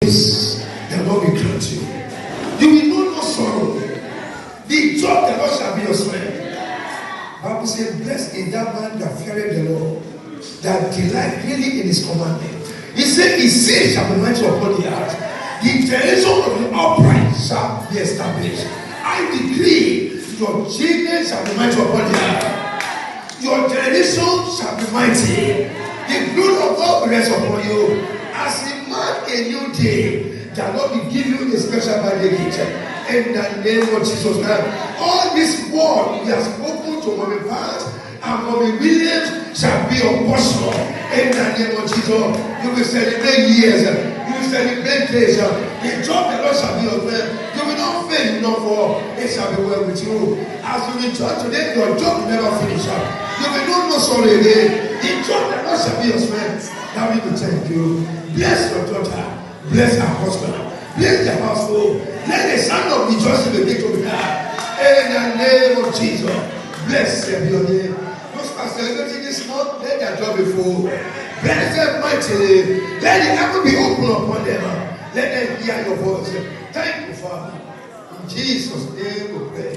The Lord will grant you. You will know no sorrow. The joy of the Lord shall be your strength. Bible says, blessed is that man that feareth the Lord, that delight really in his commandment. He said, his seed shall be mighty upon the earth. The generation of the upright shall be established. I decree, your children shall be mighty upon the earth. Your generation shall be mighty. The glory of God will rest upon you. As he mark a new day, the Lord will give you a special birthday gift. In the name of Jesus Christ. All this word we have spoken to Mommy Pat and Mommy Williams shall be your portion. In the name of Jesus. You will celebrate years. You will celebrate days. The job the Lord shall be your friend. You will not fail, you will not fall. It shall be well with you. As you rejoice today, your job will never finish. You will not know sorry again. The job the Lord shall be your strength. Now we will thank you. Bless your daughter. Bless her husband. Bless the household. Let the sound of rejoicing be big to be heard. In the name of Jesus. Bless them, your name. Those who are celebrating this month, let their job be full. Bless them mightily. Let the heaven be open upon them. Let them hear your voice. Thank you, Father. In Jesus' name we pray.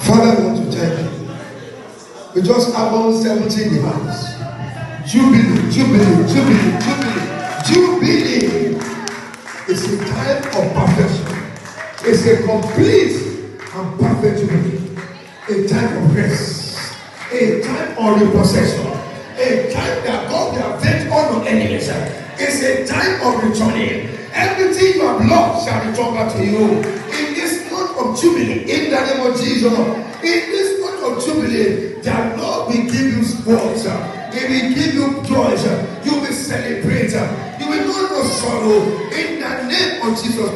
Father, we want to thank you. We just about 17 demands. Jubilee, jubilee, jubilee, jubilee, jubilee. It's a time of perfection. It's a complete and perfect jubilee. A time of rest. A time of repossession. A time that God will avenge all your enemies. It's a time of returning. Everything you have lost shall return back to you. In this month of jubilee, in the name of Jesus, in this month of jubilee, the Lord will give you sports. He will give you joy. You will celebrate. You will not know sorrow. In the name of Jesus,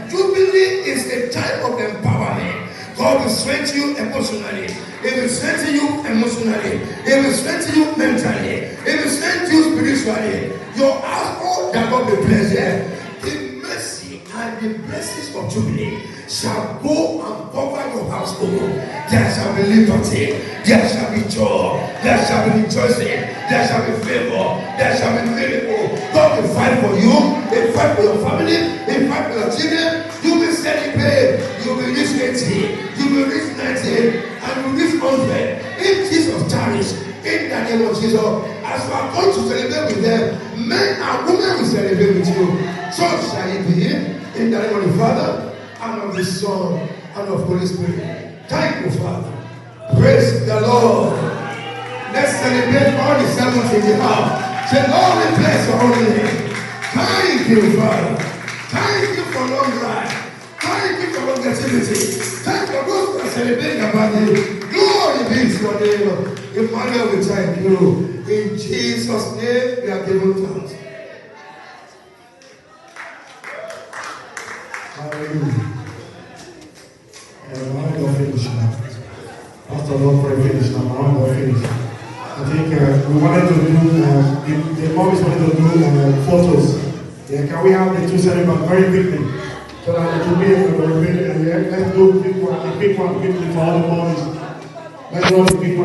jubilee is a time of empowerment. God will strengthen you emotionally. He will strengthen you emotionally. He will strengthen you mentally. He will strengthen you spiritually. Your household that God will bless you. The mercy and the blessings of jubilee shall go and cover your household. There shall be liberty. There shall be joy. There shall be rejoicing. There shall be favor. There shall be miracle. God will fight for you. He will fight for your family. He will fight for your children. You will celebrate. You will reach 80. You will reach 90. And you will reach 100. If Jesus tarries, in the name of Jesus, as you are going to celebrate with them, men and women will celebrate with you. So shall it be in the name of the Father, and of the Son, and of the Holy Spirit. Thank you, Father. Praise the Lord. Let's celebrate all the servants in the house. Say, Lord, we bless your holy name. Thank you, Father. Thank you for long life. Thank you for longevity. Thank you for those who are celebrating about you. Glory be to your name. Emmanuel, we thank you. In Jesus' name, we are given thanks. Hallelujah. And I'm going to finish now. Pastor Lord, for a finish now. I'm going to finish. I think we wanted to do, the Mummies wanted to do photos. Yeah, can we have the two celebrants very quickly? So that it will be a very, let's do a quick one quickly for all the Mummies. Let's do a quick one.